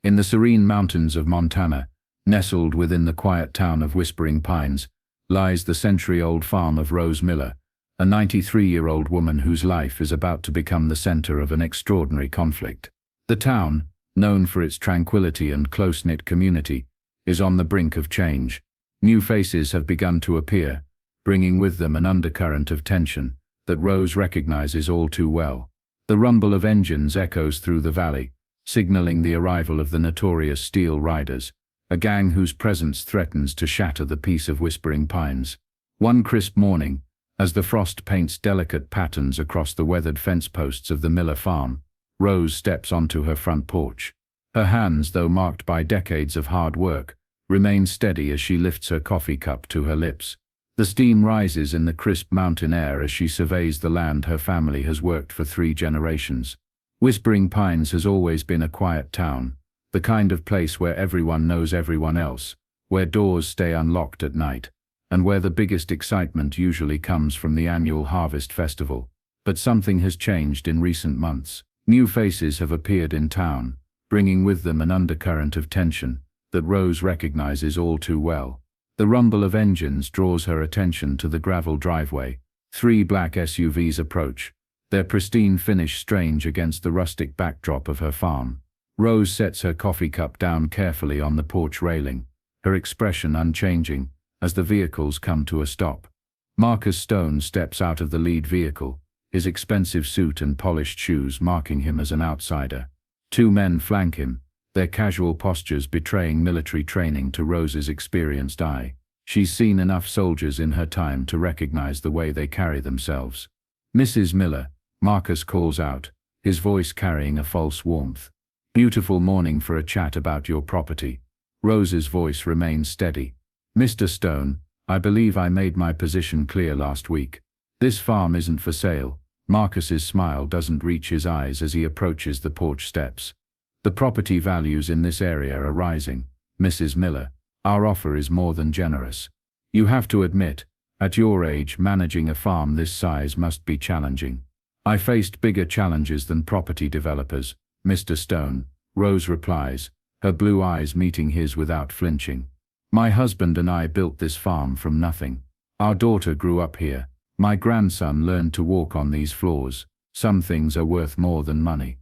In the serene mountains of Montana, nestled within the quiet town of Whispering Pines, lies the century-old farm of Rose Miller, a 93-year-old woman whose life is about to become the center of an extraordinary conflict. The town, known for its tranquility and close-knit community, is on the brink of change. New faces have begun to appear, bringing with them an undercurrent of tension that Rose recognizes all too well. The rumble of engines echoes through the valley, signaling the arrival of the notorious Steel Riders, a gang whose presence threatens to shatter the peace of Whispering Pines. One crisp morning, as the frost paints delicate patterns across the weathered fence posts of the Miller farm, Rose steps onto her front porch. Her hands, though marked by decades of hard work, remain steady as she lifts her coffee cup to her lips. The steam rises in the crisp mountain air as she surveys the land her family has worked for 3 generations. Whispering Pines has always been a quiet town, the kind of place where everyone knows everyone else, where doors stay unlocked at night, and where the biggest excitement usually comes from the annual Harvest Festival. But something has changed in recent months. New faces have appeared in town, bringing with them an undercurrent of tension that Rose recognizes all too well. The rumble of engines draws her attention to the gravel driveway. 3 black SUVs approach, their pristine finish strange against the rustic backdrop of her farm. Rose sets her coffee cup down carefully on the porch railing, her expression unchanging as the vehicles come to a stop. Marcus Stone steps out of the lead vehicle, his expensive suit and polished shoes marking him as an outsider. 2 men flank him, their casual postures betraying military training to Rose's experienced eye. She's seen enough soldiers in her time to recognize the way they carry themselves. "Mrs. Miller," Marcus calls out, his voice carrying a false warmth. "Beautiful morning for a chat about your property." Rose's voice remains steady. "Mr. Stone, I believe I made my position clear last week. This farm isn't for sale." Marcus's smile doesn't reach his eyes as he approaches the porch steps. "The property values in this area are rising, Mrs. Miller. Our offer is more than generous. You have to admit, at your age, managing a farm this size must be challenging." "I faced bigger challenges than property developers, Mr. Stone," Rose replies, her blue eyes meeting his without flinching. "My husband and I built this farm from nothing. Our daughter grew up here. My grandson learned to walk on these floors. Some things are worth more than money."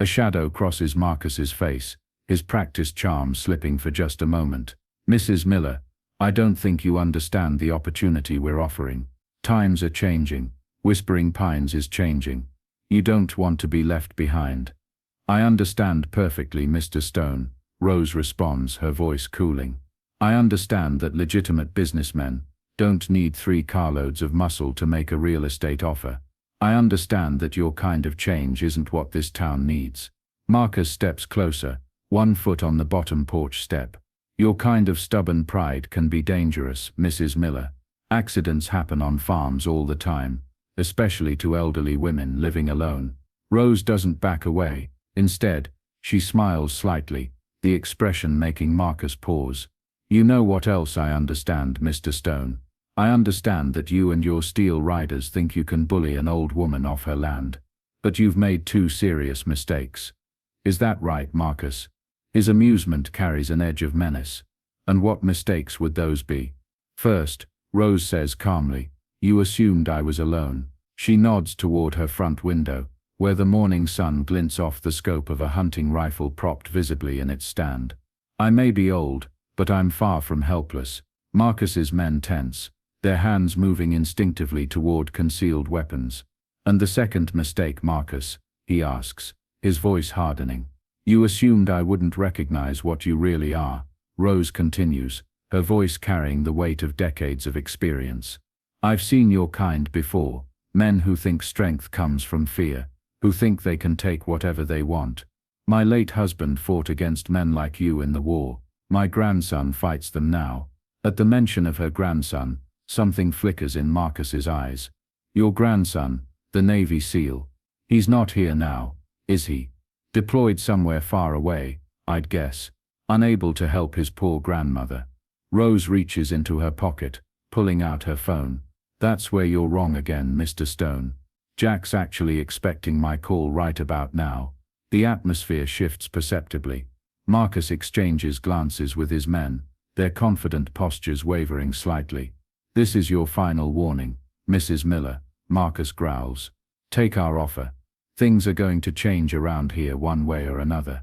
A shadow crosses Marcus's face, his practiced charm slipping for just a moment. "Mrs. Miller, I don't think you understand the opportunity we're offering. Times are changing. Whispering Pines is changing. You don't want to be left behind." "I understand perfectly, Mr. Stone," Rose responds, her voice cooling. "I understand that legitimate businessmen don't need 3 carloads of muscle to make a real estate offer. I understand that your kind of change isn't what this town needs." Marcus steps closer, 1 foot on the bottom porch step. "Your kind of stubborn pride can be dangerous, Mrs. Miller. Accidents happen on farms all the time, especially to elderly women living alone." Rose doesn't back away. Instead, she smiles slightly, the expression making Marcus pause. "You know what else I understand, Mr. Stone? I understand that you and your Steel Riders think you can bully an old woman off her land. But you've made 2 serious mistakes. Is that right, Marcus?" His amusement carries an edge of menace. "And what mistakes would those be?" "First," Rose says calmly, "you assumed I was alone." She nods toward her front window, where the morning sun glints off the scope of a hunting rifle propped visibly in its stand. "I may be old, but I'm far from helpless." Marcus's men tense, their hands moving instinctively toward concealed weapons. "And the second mistake, Marcus?" he asks, his voice hardening. "You assumed I wouldn't recognize what you really are," Rose continues, her voice carrying the weight of decades of experience. "I've seen your kind before, men who think strength comes from fear, who think they can take whatever they want. My late husband fought against men like you in the war. My grandson fights them now." At the mention of her grandson, something flickers in Marcus's eyes. "Your grandson, the Navy SEAL. He's not here now, is he? Deployed somewhere far away, I'd guess. Unable to help his poor grandmother." Rose reaches into her pocket, pulling out her phone. "That's where you're wrong again, Mr. Stone. Jack's actually expecting my call right about now." The atmosphere shifts perceptibly. Marcus exchanges glances with his men, their confident postures wavering slightly. "This is your final warning, Mrs. Miller," Marcus growls. "Take our offer. Things are going to change around here one way or another.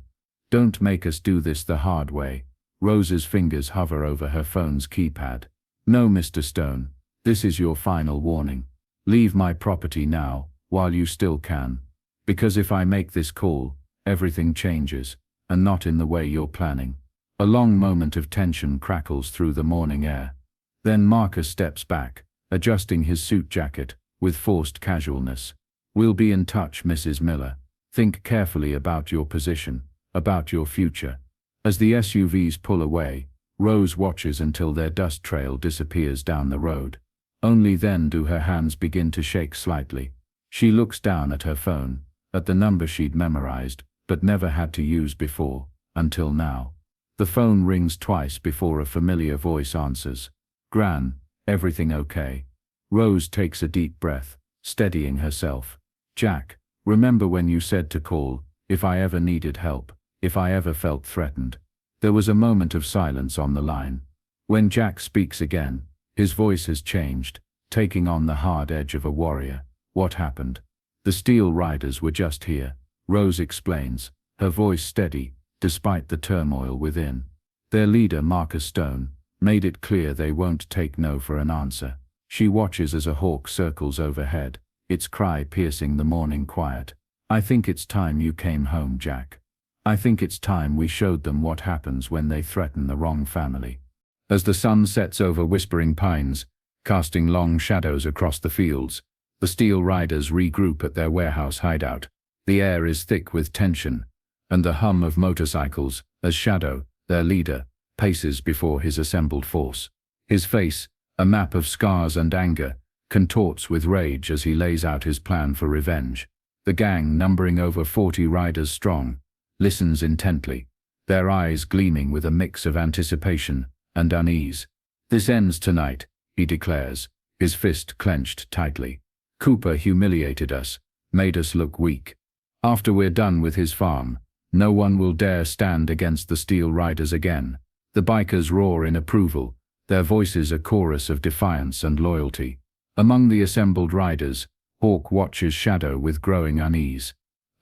Don't make us do this the hard way." Rose's fingers hover over her phone's keypad. "No, Mr. Stone, this is your final warning. Leave my property now, while you still can. Because if I make this call, everything changes, and not in the way you're planning." A long moment of tension crackles through the morning air. Then Marcus steps back, adjusting his suit jacket, with forced casualness. "We'll be in touch, Mrs. Miller. Think carefully about your position, about your future." As the SUVs pull away, Rose watches until their dust trail disappears down the road. Only then do her hands begin to shake slightly. She looks down at her phone, at the number she'd memorized, but never had to use before, until now. The phone rings twice before a familiar voice answers. "Gran, everything okay?" Rose takes a deep breath, steadying herself. "Jack, remember when you said to call, if I ever needed help, if I ever felt threatened?" There was a moment of silence on the line. When Jack speaks again, his voice has changed, taking on the hard edge of a warrior. "What happened?" "The Steel Riders were just here," Rose explains, her voice steady, despite the turmoil within. "Their leader, Marcus Stone, made it clear they won't take no for an answer." She watches as a hawk circles overhead, its cry piercing the morning quiet. "I think it's time you came home, Jack. I think it's time we showed them what happens when they threaten the wrong family." As the sun sets over Whispering Pines, casting long shadows across the fields, the Steel Riders regroup at their warehouse hideout. The air is thick with tension, and the hum of motorcycles, as Shadow, their leader, paces before his assembled force. His face, a map of scars and anger, contorts with rage as he lays out his plan for revenge. The gang, numbering over 40 riders strong, listens intently, their eyes gleaming with a mix of anticipation and unease. "This ends tonight," he declares, his fist clenched tightly. "Cooper humiliated us, made us look weak. After we're done with his farm, no one will dare stand against the Steel Riders again." The bikers roar in approval, their voices a chorus of defiance and loyalty. Among the assembled riders, Hawk watches Shadow with growing unease.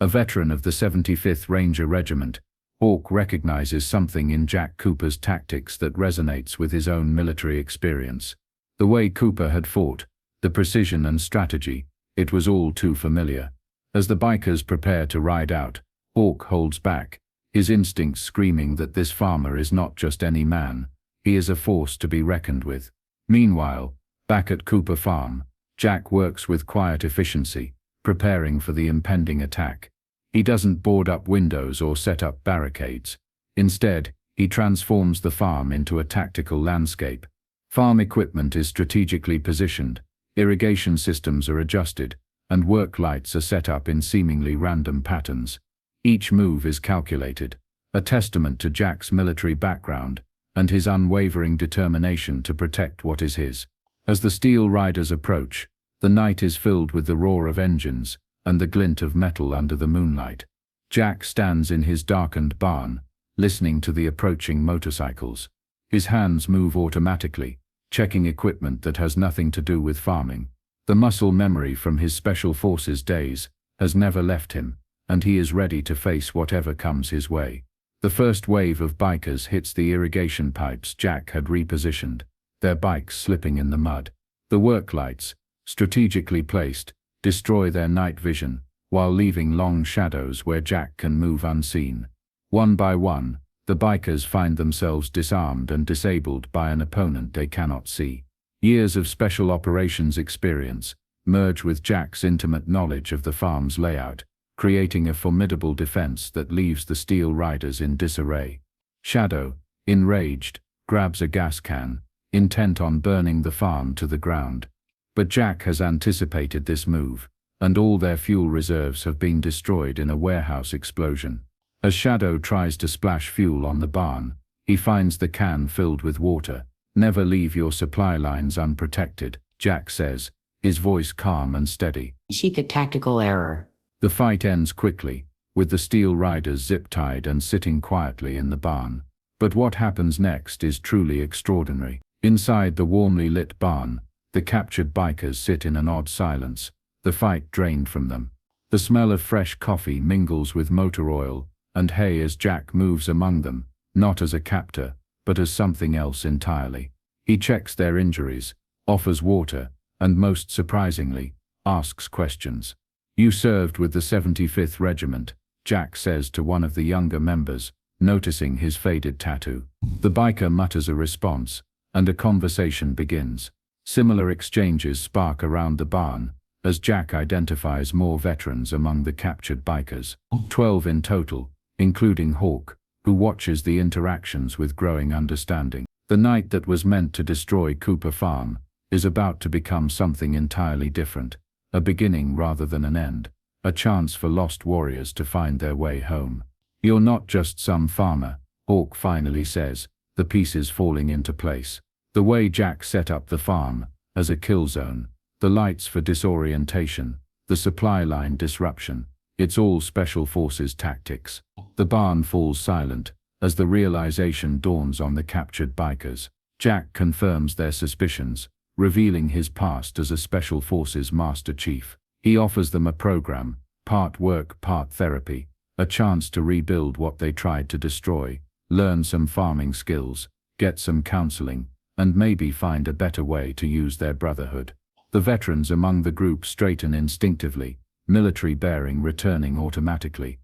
A veteran of the 75th Ranger Regiment, Hawk recognizes something in Jack Cooper's tactics that resonates with his own military experience. The way Cooper had fought, the precision and strategy, it was all too familiar. As the bikers prepare to ride out, Hawk holds back, his instincts screaming that this farmer is not just any man, he is a force to be reckoned with. Meanwhile, back at Cooper Farm, Jack works with quiet efficiency, preparing for the impending attack. He doesn't board up windows or set up barricades. Instead, he transforms the farm into a tactical landscape. Farm equipment is strategically positioned, irrigation systems are adjusted, and work lights are set up in seemingly random patterns. Each move is calculated, a testament to Jack's military background and his unwavering determination to protect what is his. As the Steel Riders approach, the night is filled with the roar of engines and the glint of metal under the moonlight. Jack stands in his darkened barn, listening to the approaching motorcycles. His hands move automatically, checking equipment that has nothing to do with farming. The muscle memory from his Special Forces days has never left him, and he is ready to face whatever comes his way. The first wave of bikers hits the irrigation pipes Jack had repositioned, their bikes slipping in the mud. The work lights, strategically placed, destroy their night vision, while leaving long shadows where Jack can move unseen. One by one, the bikers find themselves disarmed and disabled by an opponent they cannot see. Years of special operations experience merge with Jack's intimate knowledge of the farm's layout, creating a formidable defense that leaves the Steel Riders in disarray. Shadow, enraged, grabs a gas can, intent on burning the farm to the ground. But Jack has anticipated this move, and all their fuel reserves have been destroyed in a warehouse explosion. As Shadow tries to splash fuel on the barn, he finds the can filled with water. "Never leave your supply lines unprotected," Jack says, his voice calm and steady. "Seek a tactical error." The fight ends quickly, with the steel riders zip-tied and sitting quietly in the barn. But what happens next is truly extraordinary. Inside the warmly lit barn, the captured bikers sit in an odd silence, the fight drained from them. The smell of fresh coffee mingles with motor oil and hay as Jack moves among them, not as a captor, but as something else entirely. He checks their injuries, offers water, and most surprisingly, asks questions. "You served with the 75th Regiment," Jack says to one of the younger members, noticing his faded tattoo. The biker mutters a response, and a conversation begins. Similar exchanges spark around the barn, as Jack identifies more veterans among the captured bikers. 12 in total, including Hawk, who watches the interactions with growing understanding. The night that was meant to destroy Cooper Farm is about to become something entirely different, a beginning rather than an end, a chance for lost warriors to find their way home. "You're not just some farmer," Hawk finally says, the pieces falling into place. The way Jack set up the farm, as a kill zone, the lights for disorientation, the supply line disruption, it's all Special Forces tactics. The barn falls silent, as the realization dawns on the captured bikers. Jack confirms their suspicions, revealing his past as a Special Forces Master Chief. He offers them a program, part work, part therapy, a chance to rebuild what they tried to destroy, learn some farming skills, get some counseling, and maybe find a better way to use their brotherhood. The veterans among the group straighten instinctively, military bearing returning automatically.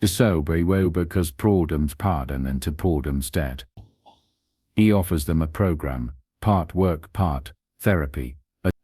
"So be well because produm's pardon and to produm's dead." He offers them a program, part work, part therapy.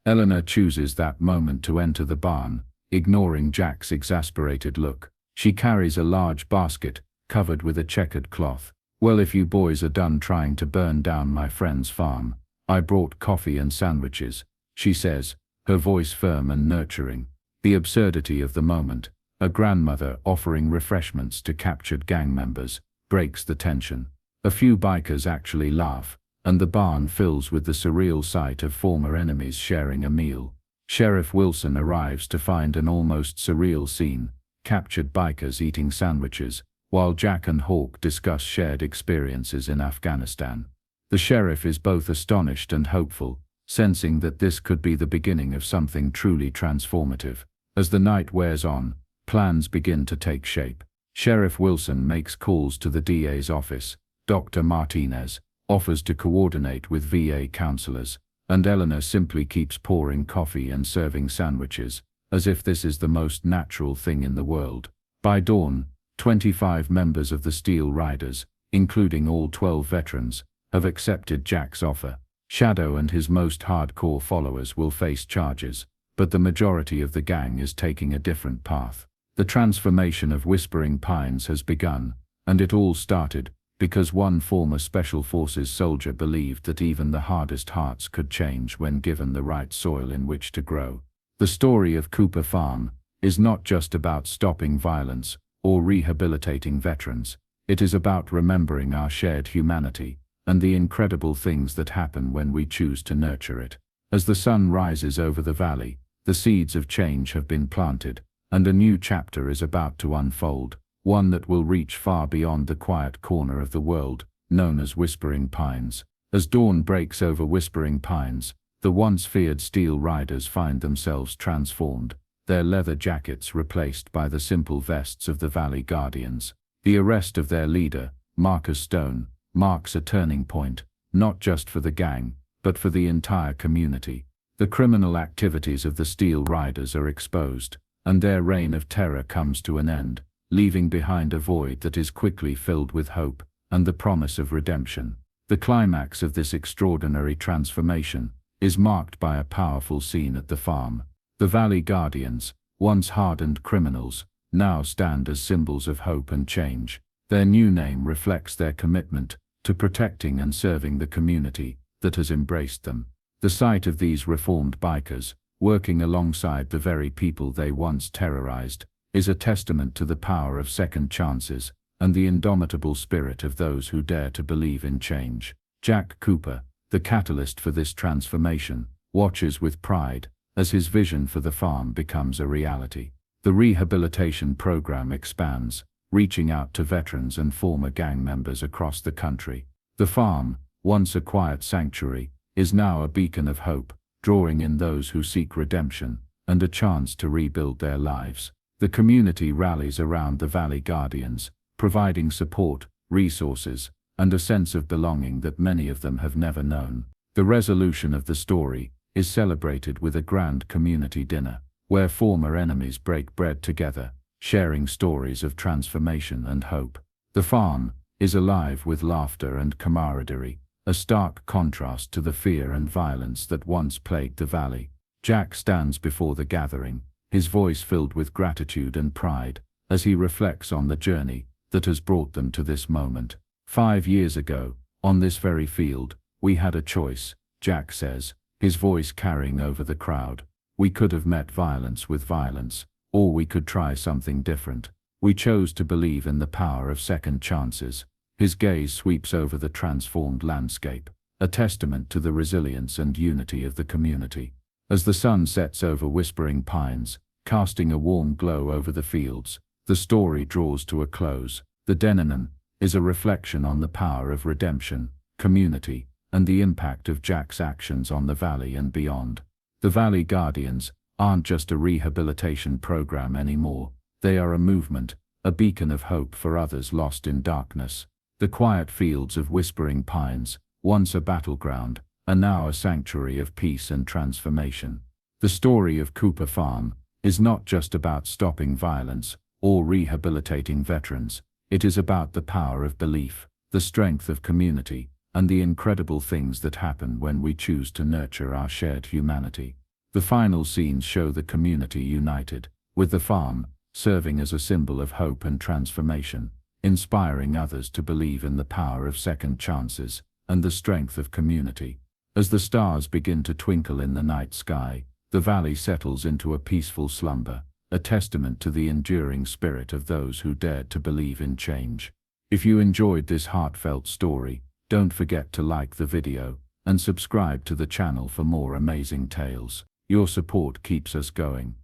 Eleanor chooses that moment to enter the barn, ignoring Jack's exasperated look. She carries a large basket, covered with a checkered cloth. "Well, if you boys are done trying to burn down my friend's farm, I brought coffee and sandwiches," she says, her voice firm and nurturing. The absurdity of the moment, a grandmother offering refreshments to captured gang members, breaks the tension. A few bikers actually laugh, and the barn fills with the surreal sight of former enemies sharing a meal. Sheriff Wilson arrives to find an almost surreal scene, captured bikers eating sandwiches, while Jack and Hawk discuss shared experiences in Afghanistan. The sheriff is both astonished and hopeful, sensing that this could be the beginning of something truly transformative. As the night wears on, plans begin to take shape. Sheriff Wilson makes calls to the DA's office. Dr. Martinez offers to coordinate with VA counselors, and Eleanor simply keeps pouring coffee and serving sandwiches, as if this is the most natural thing in the world. By dawn, 25 members of the Steel Riders, including all 12 veterans, have accepted Jack's offer. Shadow and his most hardcore followers will face charges, but the majority of the gang is taking a different path. The transformation of Whispering Pines has begun, and it all started because one former Special Forces soldier believed that even the hardest hearts could change when given the right soil in which to grow. The story of Cooper Farm is not just about stopping violence or rehabilitating veterans. It is about remembering our shared humanity and the incredible things that happen when we choose to nurture it. As the sun rises over the valley, the seeds of change have been planted, and a new chapter is about to unfold, one that will reach far beyond the quiet corner of the world, known as Whispering Pines. As dawn breaks over Whispering Pines, the once feared Steel Riders find themselves transformed, their leather jackets replaced by the simple vests of the Valley Guardians. The arrest of their leader, Marcus Stone, marks a turning point, not just for the gang, but for the entire community. The criminal activities of the Steel Riders are exposed, and their reign of terror comes to an end, leaving behind a void that is quickly filled with hope and the promise of redemption. The climax of this extraordinary transformation is marked by a powerful scene at the farm. The Valley Guardians, once hardened criminals, now stand as symbols of hope and change. Their new name reflects their commitment to protecting and serving the community that has embraced them. The sight of these reformed bikers, working alongside the very people they once terrorized, is a testament to the power of second chances and the indomitable spirit of those who dare to believe in change. Jack Cooper, the catalyst for this transformation, watches with pride as his vision for the farm becomes a reality. The rehabilitation program expands, reaching out to veterans and former gang members across the country. The farm, once a quiet sanctuary, is now a beacon of hope, drawing in those who seek redemption and a chance to rebuild their lives. The community rallies around the Valley Guardians, providing support, resources, and a sense of belonging that many of them have never known. The resolution of the story is celebrated with a grand community dinner, where former enemies break bread together, sharing stories of transformation and hope. The farm is alive with laughter and camaraderie, a stark contrast to the fear and violence that once plagued the valley. Jack stands before the gathering, his voice filled with gratitude and pride, as he reflects on the journey that has brought them to this moment. 5 years ago, on this very field, we had a choice, Jack says, his voice carrying over the crowd. We could have met violence with violence, or we could try something different. We chose to believe in the power of second chances. His gaze sweeps over the transformed landscape, a testament to the resilience and unity of the community. As the sun sets over Whispering Pines, casting a warm glow over the fields, the story draws to a close. The Denanan is a reflection on the power of redemption, community, and the impact of Jack's actions on the valley and beyond. The Valley Guardians aren't just a rehabilitation program anymore. They are a movement, a beacon of hope for others lost in darkness. The quiet fields of Whispering Pines, once a battleground, are now a sanctuary of peace and transformation. The story of Cooper Farm is not just about stopping violence or rehabilitating veterans. It is about the power of belief, the strength of community, and the incredible things that happen when we choose to nurture our shared humanity. The final scenes show the community united, with the farm serving as a symbol of hope and transformation, inspiring others to believe in the power of second chances and the strength of community. As the stars begin to twinkle in the night sky, the valley settles into a peaceful slumber, a testament to the enduring spirit of those who dared to believe in change. If you enjoyed this heartfelt story, don't forget to like the video and subscribe to the channel for more amazing tales. Your support keeps us going.